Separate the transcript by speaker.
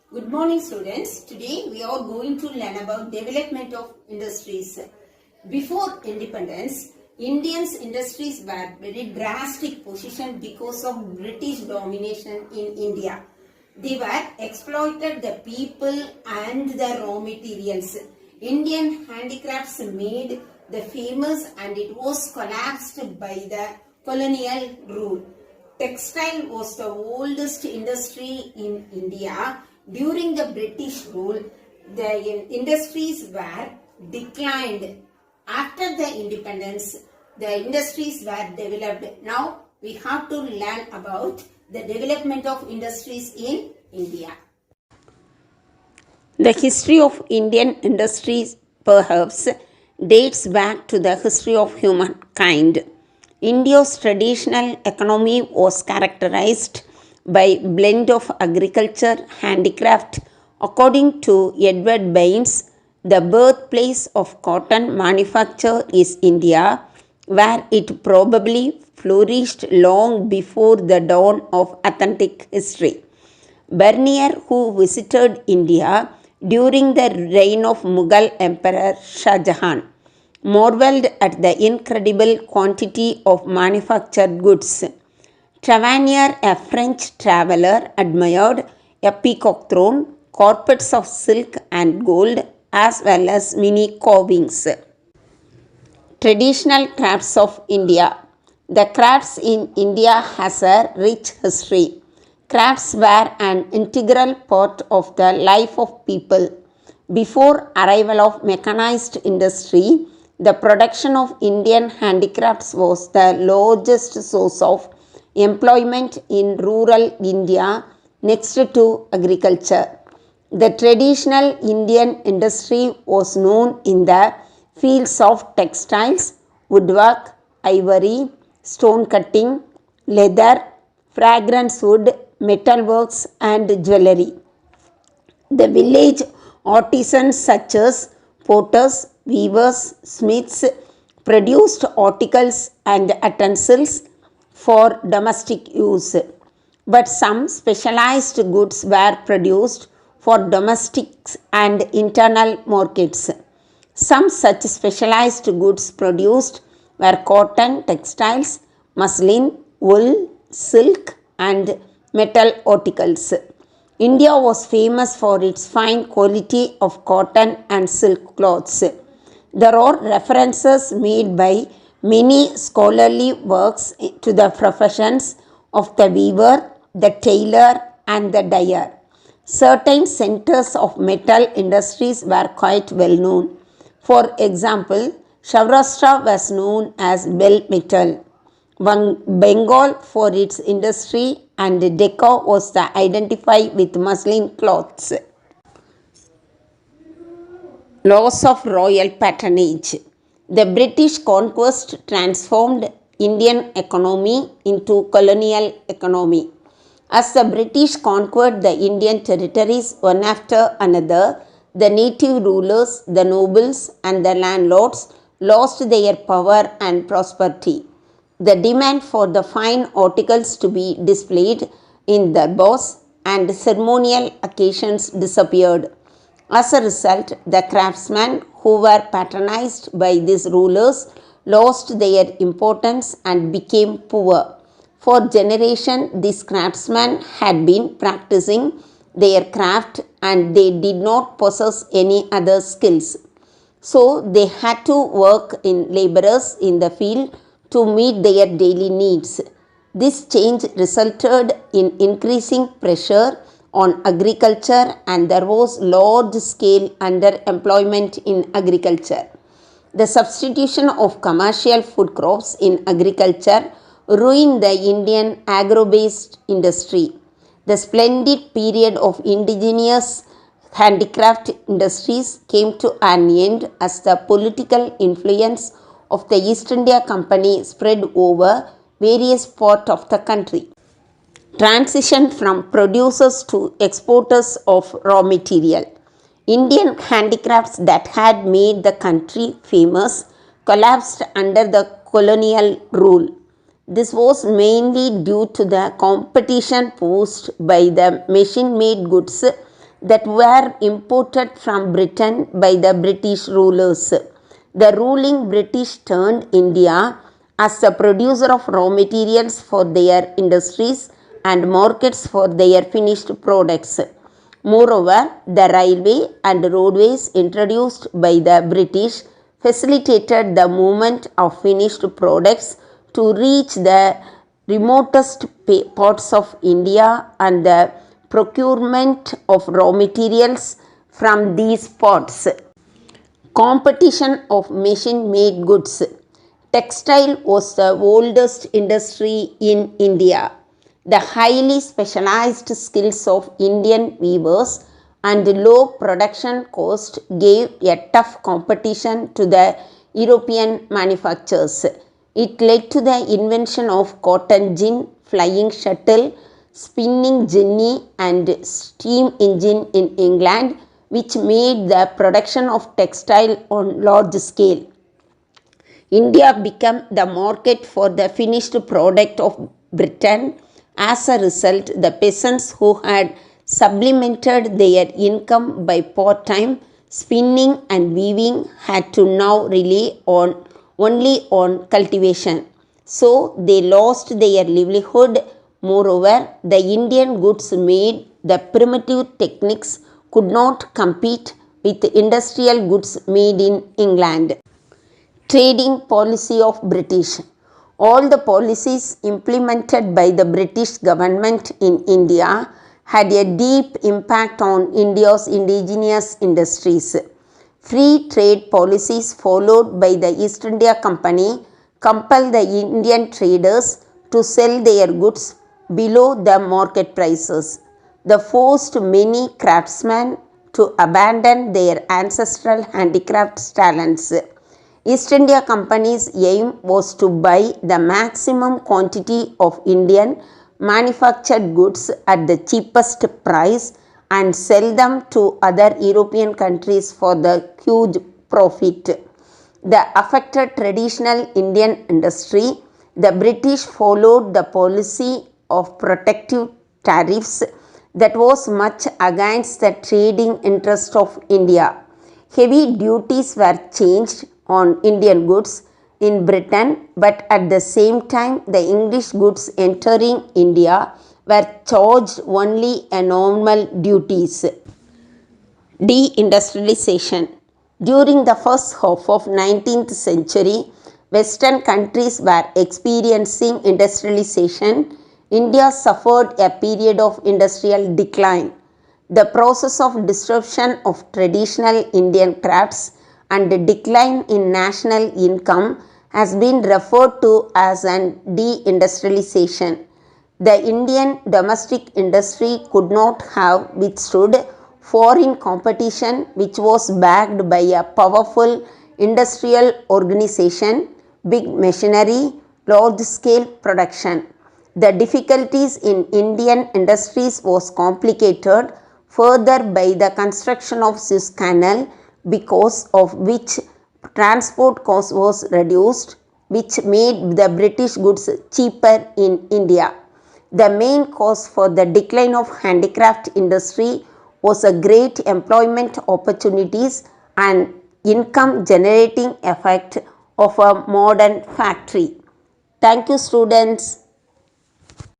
Speaker 1: Good morning students. Today we are going to learn about development of industries. Before independence, Indians industries were very drastic position because of British domination in India. They were exploited the people and the raw materials. Indian handicrafts made the famous and it was collapsed by the colonial rule. Textile was the oldest industry in India. During the British rule, the industries were declined. After the independence, the industries were developed. Now we have to learn about the development of industries in India.
Speaker 2: The history of Indian industries perhaps dates back to the history of humankind. India's traditional economy was characterized by blend of agriculture, handicraft. According to Edward Baines, the birthplace of cotton manufacture is India, where it probably flourished long before the dawn of authentic history. Bernier, who visited India during the reign of Mughal Emperor Shah Jahan, marveled at the incredible quantity of manufactured goods. Tavernier, a French traveller, admired a peacock throne, carpets of silk and gold, as well as many carvings. Traditional crafts of India. The crafts in India has a rich history. Crafts were an integral part of the life of people. Before arrival of mechanized industry, the production of Indian handicrafts was the largest source of employment in rural India next to agriculture. The traditional Indian industry was known in the fields of textiles, woodwork, ivory, stone cutting, leather, fragrance wood, metalworks and jewelry. The village artisans such as potters, weavers, smiths produced articles and utensils for domestic use, but some specialized goods were produced for domestic and internal markets. Some such specialized goods produced were cotton, textiles, muslin, wool, silk and metal articles. India was famous for its fine quality of cotton and silk cloths. There are references made by many scholarly works to the professions of the weaver, the tailor and the dyer. Certain centers of metal industries were quite well known. For example, Saurashtra was known as bell metal. Bengal for its industry and Decca was identified with muslin cloths. Loss of royal patronage. The British conquest transformed Indian economy into colonial economy. As the British conquered the Indian territories one after another, the native rulers, the nobles and the landlords lost their power and prosperity. The demand for the fine articles to be displayed in the boss and ceremonial occasions disappeared. As a result, the craftsmen who were patronized by these rulers lost their importance and became poor. For generations, these craftsmen had been practicing their craft and they did not possess any other skills. So, they had to work in laborers in the field to meet their daily needs. This change resulted in increasing pressure on agriculture and there was large scale underemployment in agriculture. The substitution of commercial food crops in agriculture ruined the Indian agro-based industry. The splendid period of indigenous handicraft industries came to an end as the political influence of the East India Company spread over various parts of the country. Transition from producers to exporters of raw material. Indian handicrafts that had made the country famous collapsed under the colonial rule. This was mainly due to the competition posed by the machine-made goods that were imported from Britain by the British rulers. The ruling British turned India as a producer of raw materials for their industries and markets for their finished products. Moreover, the railway and roadways introduced by the British facilitated the movement of finished products to reach the remotest parts of India and the procurement of raw materials from these parts. Competition of machine-made goods. Textile was the oldest industry in India. The highly specialized skills of Indian weavers and low production cost gave a tough competition to the European manufacturers. It led to the invention of cotton gin, flying shuttle, spinning jenny and steam engine in England, which made the production of textile on large scale. India became the market for the finished product of Britain. As a result, the peasants who had supplemented their income by part-time spinning and weaving had to now rely only on cultivation. So they lost their livelihood. Moreover, the Indian goods made the primitive techniques could not compete with industrial goods made in England. Trading policy of British. All the policies implemented by the British government in India had a deep impact on India's indigenous industries. Free trade policies followed by the East India Company compelled the Indian traders to sell their goods below the market prices. They forced many craftsmen to abandon their ancestral handicraft talents. East India Company's aim was to buy the maximum quantity of Indian manufactured goods at the cheapest price and sell them to other European countries for the huge profit. That affected traditional Indian industry. The British followed the policy of protective tariffs that was much against the trading interest of India. Heavy duties were changed on Indian goods in Britain, but at the same time, the English goods entering India were charged only a nominal duties. De-Industrialisation. During the first half of 19th century, Western countries were experiencing industrialization. India suffered a period of industrial decline. The process of disruption of traditional Indian crafts and the decline in national income has been referred to as an de-industrialization. The Indian domestic industry could not have withstood foreign competition, which was backed by a powerful industrial organization, big machinery, large-scale production. The difficulties in Indian industries was complicated further by the construction of Suez Canal, because of which transport cost was reduced, which made the British goods cheaper in India. The main cause for the decline of handicraft industry was a great employment opportunities and income generating effect of a modern factory. Thank you, students.